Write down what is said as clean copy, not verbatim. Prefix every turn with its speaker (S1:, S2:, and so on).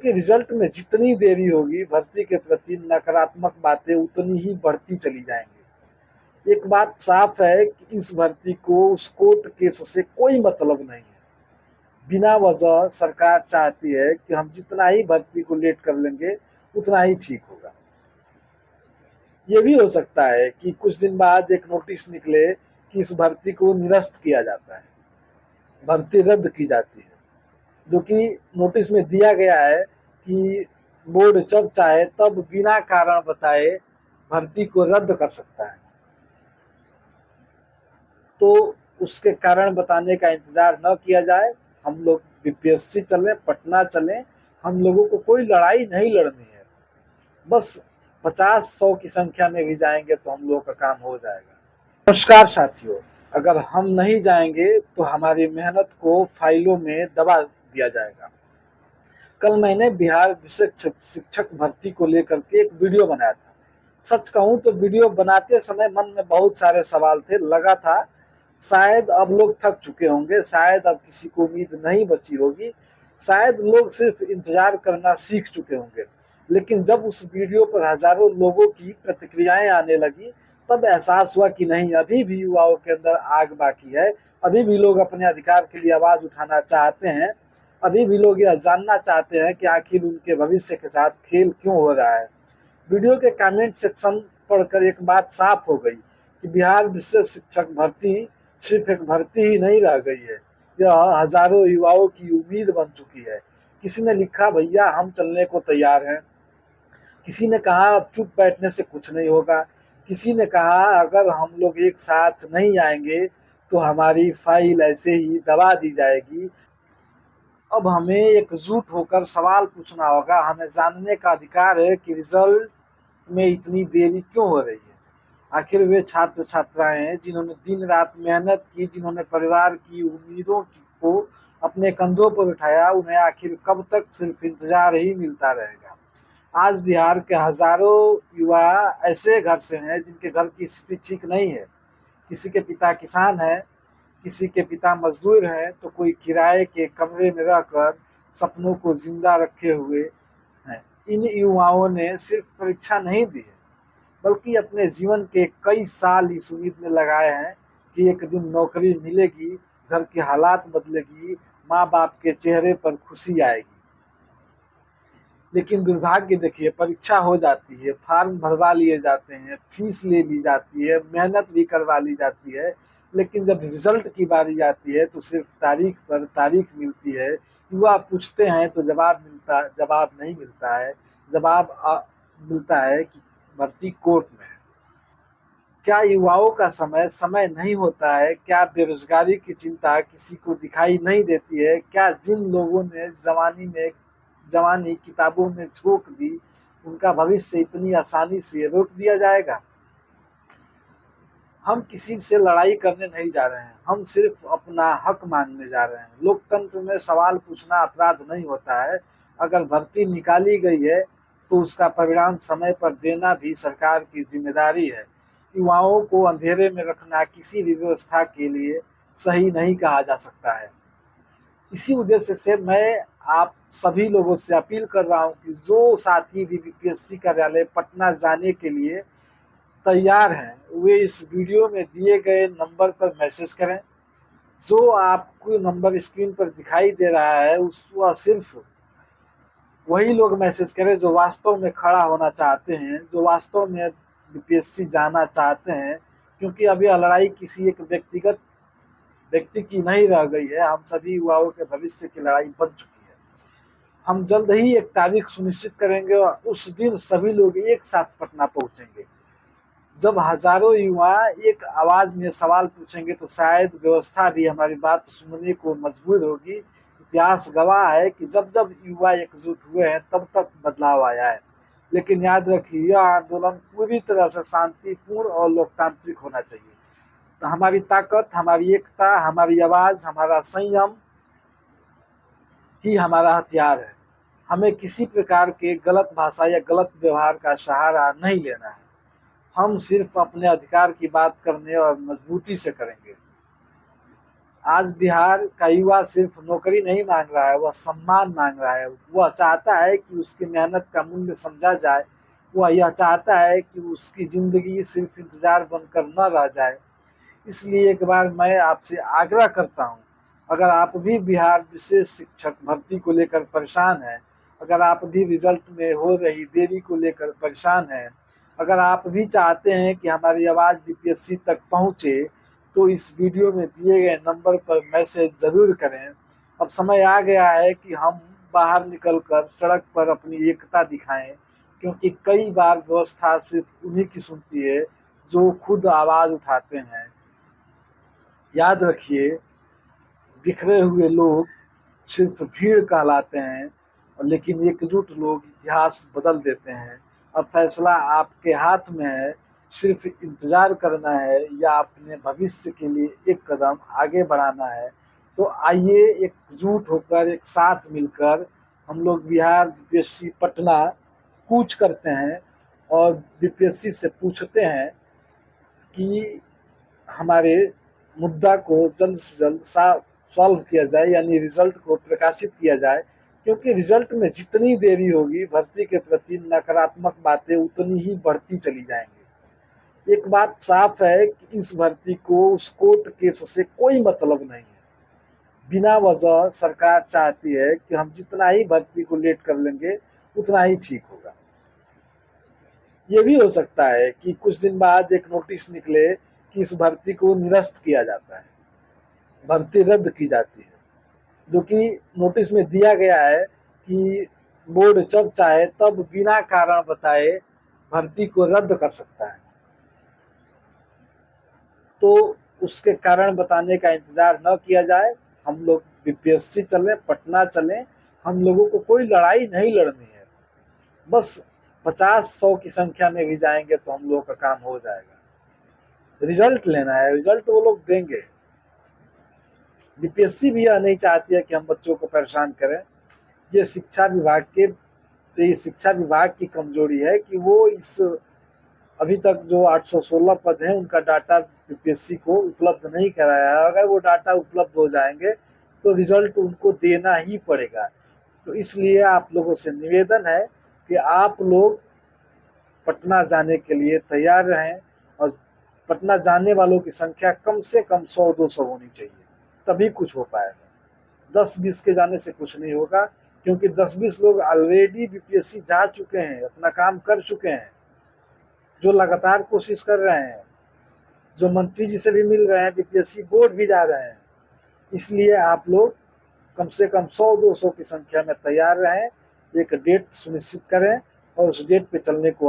S1: कि रिजल्ट में जितनी देरी होगी भर्ती के प्रति नकारात्मक बातें उतनी ही बढ़ती चली जाएंगी। एक बात साफ है कि इस भर्ती को उस कोर्ट केस से कोई मतलब नहीं है। बिना वजह सरकार चाहती है कि हम जितना ही भर्ती को लेट कर लेंगे उतना ही ठीक होगा। ये भी हो सकता है कि कुछ दिन बाद एक नोटिस निकले कि इस भर्ती को निरस्त किया जाता है, भर्ती रद्द की जाती है, जो कि नोटिस में दिया गया है कि बोर्ड जब चाहे तब बिना कारण बताए भर्ती को रद्द कर सकता है। तो उसके कारण बताने का इंतजार न किया जाए। हम लोग बीपीएससी चलें, पटना चलें, हम लोगों को कोई लड़ाई नहीं लड़नी है। बस 50-100 की संख्या में भी जाएंगे तो हम लोगों का काम हो जाएगा। नमस्कार साथियों, अगर हम नहीं जाएंगे तो हमारी मेहनत को फाइलों में दबा दिया जाएगा। कल मैंने बिहार विषय शिक्षक भर्ती को लेकर के एक वीडियो बनाया था। सच कहूं तो वीडियो बनाते समय मन में बहुत सारे सवाल थे। लगा था शायद अब लोग थक चुके होंगे, शायद अब किसी को उम्मीद नहीं बची होगी, शायद लोग सिर्फ इंतजार करना सीख चुके होंगे। लेकिन जब उस वीडियो पर हजारों लोगों की प्रतिक्रियाएं आने लगी तब एहसास हुआ कि नहीं, अभी भी युवाओं के अंदर आग बाकी है। अभी भी लोग अपने अधिकार के लिए आवाज उठाना चाहते हैं। अभी भी लोग यह जानना चाहते हैं कि आखिर उनके भविष्य के साथ खेल क्यों हो रहा है। वीडियो के कमेंट सेक्शन पढ़कर एक बात साफ हो गई कि बिहार विषय शिक्षक भर्ती सिर्फ एक भर्ती ही नहीं रह गई है, यह हजारों युवाओं की उम्मीद बन चुकी है। किसी ने लिखा, भैया हम चलने को तैयार हैं। किसी ने कहा अब चुप बैठने से कुछ नहीं होगा। किसी ने कहा अगर हम लोग एक साथ नहीं आएंगे तो हमारी फाइल ऐसे ही दबा दी जाएगी। अब हमें एकजुट होकर सवाल पूछना होगा। हमें जानने का अधिकार है कि रिजल्ट में इतनी देरी क्यों हो रही है। आखिर वे छात्र छात्राएं हैं जिन्होंने दिन रात मेहनत की, जिन्होंने परिवार की उम्मीदों को अपने कंधों पर उठाया, उन्हें आखिर कब तक सिर्फ इंतजार ही मिलता रहेगा। आज बिहार के हजारों युवा ऐसे घर से हैं जिनके घर की स्थिति ठीक नहीं है। किसी के पिता किसान है, किसी के पिता मजदूर हैं, तो कोई किराए के कमरे में रहकर सपनों को जिंदा रखे हुए हैं। इन युवाओं ने सिर्फ परीक्षा नहीं दी है, बल्कि अपने जीवन के कई साल इस उम्मीद में लगाए हैं कि एक दिन नौकरी मिलेगी, घर के हालात बदलेगी, माँ बाप के चेहरे पर खुशी आएगी। लेकिन दुर्भाग्य देखिए, परीक्षा हो जाती है, फार्म भरवा लिए जाते हैं, फीस ले ली जाती है, मेहनत भी करवा ली जाती है, लेकिन जब रिजल्ट की बारी आती है तो सिर्फ तारीख पर तारीख मिलती है। युवा पूछते हैं तो जवाब नहीं मिलता है। जवाब मिलता है कि भर्ती कोर्ट में है। क्या युवाओं का समय समय नहीं होता है? क्या बेरोजगारी की चिंता किसी को दिखाई नहीं देती है? क्या जिन लोगों ने जवानी किताबों में झोंक दी, उनका भविष्य इतनी आसानी से रोक दिया जाएगा? हम किसी से लड़ाई करने नहीं जा रहे हैं, हम सिर्फ अपना हक मांगने जा रहे हैं। लोकतंत्र में सवाल पूछना अपराध नहीं होता है। अगर भर्ती निकाली गई है तो उसका परिणाम समय पर देना भी सरकार की जिम्मेदारी है। युवाओं को अंधेरे में रखना किसी भी व्यवस्था के लिए सही नहीं कहा जा सकता है। इसी उद्देश्य से मैं आप सभी लोगों से अपील कर रहा हूं कि जो साथी भी बीपीएससी कार्यालय पटना जाने के लिए तैयार हैं वे इस वीडियो में दिए गए नंबर पर मैसेज करें। जो आपको नंबर स्क्रीन पर दिखाई दे रहा है वह सिर्फ वही लोग मैसेज करें जो वास्तव में खड़ा होना चाहते हैं, जो वास्तव में बीपीएससी जाना चाहते हैं। क्योंकि अब यह लड़ाई किसी एक व्यक्तिगत व्यक्ति की नहीं रह गई है, हम सभी युवाओं के भविष्य की लड़ाई बन चुकी है। हम जल्द ही एक तारीख सुनिश्चित करेंगे और उस दिन सभी लोग एक साथ पटना पहुंचेंगे। जब हजारों युवा एक आवाज में सवाल पूछेंगे तो शायद व्यवस्था भी हमारी बात सुनने को मजबूर होगी। इतिहास गवाह है कि जब जब युवा एकजुट हुए हैं तब तक बदलाव आया है। लेकिन याद रखिए, यह आंदोलन पूरी तरह से शांतिपूर्ण और लोकतांत्रिक होना चाहिए। तो हमारी ताकत, हमारी एकता, हमारी आवाज, हमारा संयम ही हमारा हथियार है। हमें किसी प्रकार के गलत भाषा या गलत व्यवहार का सहारा नहीं लेना है। हम सिर्फ अपने अधिकार की बात करने और मजबूती से करेंगे। आज बिहार का युवा सिर्फ नौकरी नहीं मांग रहा है, वह सम्मान मांग रहा है। वह चाहता है कि उसकी मेहनत का मूल्य समझा जाए। वह यह चाहता है कि उसकी जिंदगी सिर्फ इंतजार बनकर न रह जाए। इसलिए एक बार मैं आपसे आग्रह करता हूं, अगर आप भी बिहार विशेष शिक्षक भर्ती को लेकर परेशान हैं, अगर आप भी रिजल्ट में हो रही देरी को लेकर परेशान हैं, अगर आप भी चाहते हैं कि हमारी आवाज़ बीपीएससी तक पहुंचे, तो इस वीडियो में दिए गए नंबर पर मैसेज ज़रूर करें। अब समय आ गया है कि हम बाहर निकलकर सड़क पर अपनी एकता दिखाएं, क्योंकि कई बार व्यवस्था सिर्फ उन्हीं की सुनती है जो खुद आवाज़ उठाते हैं। याद रखिए, बिखरे हुए लोग सिर्फ भीड़ कहलाते हैं, लेकिन एकजुट लोग इतिहास बदल देते हैं। अब फैसला आपके हाथ में है, सिर्फ इंतजार करना है या अपने भविष्य के लिए एक कदम आगे बढ़ाना है। तो आइए एकजुट होकर, एक साथ मिलकर हम लोग बिहार बीपीएससी पटना कूच करते हैं और बीपीएससी से पूछते हैं कि हमारे मुद्दा को जल्द से जल्द सॉल्व किया जाए, यानी रिजल्ट को प्रकाशित किया जाए। क्योंकि रिजल्ट में जितनी देरी होगी, भर्ती के प्रति नकारात्मक बातें उतनी ही बढ़ती चली जाएंगी। एक बात साफ है कि इस भर्ती को उस कोर्ट केस से कोई मतलब नहीं है। बिना वजह सरकार चाहती है कि हम जितना ही भर्ती को लेट कर लेंगे उतना ही ठीक होगा। ये भी हो सकता है कि कुछ दिन बाद एक नोटिस निकले कि इस भर्ती को निरस्त किया जाता है, भर्ती रद्द की जाती है, जो कि नोटिस में दिया गया है कि बोर्ड जब चाहे तब बिना कारण बताए भर्ती को रद्द कर सकता है। तो उसके कारण बताने का इंतजार न किया जाए। हम लोग बीपीएससी चलें, पटना चलें, हम लोगों को कोई लड़ाई नहीं लड़नी है। बस 50-100 की संख्या में भी जाएंगे तो हम लोगों का काम हो जाएगा। रिजल्ट लेना है, रिजल्ट वो लोग देंगे। बीपीएससी भी यह नहीं चाहती है कि हम बच्चों को परेशान करें। ये शिक्षा विभाग की कमजोरी है कि वो इस अभी तक जो 816 पद हैं उनका डाटा बीपीएससी को उपलब्ध नहीं कराया है। अगर वो डाटा उपलब्ध हो जाएंगे तो रिजल्ट उनको देना ही पड़ेगा। तो इसलिए आप लोगों से निवेदन है कि आप लोग पटना जाने के लिए तैयार रहें, और पटना जाने वालों की संख्या कम से कम 100-200 होनी चाहिए, तभी कुछ हो पाएगा। 10-20 के जाने से कुछ नहीं होगा, क्योंकि 10-20 लोग ऑलरेडी बीपीएससी जा चुके हैं, अपना काम कर चुके हैं, जो लगातार कोशिश कर रहे हैं, जो मंत्री जी से भी मिल रहे हैं, बीपीएससी बोर्ड भी जा रहे हैं। इसलिए आप लोग कम से कम 100-200 की संख्या में तैयार रहें, एक डेट सुनिश्चित करें और उस डेट पे चलने को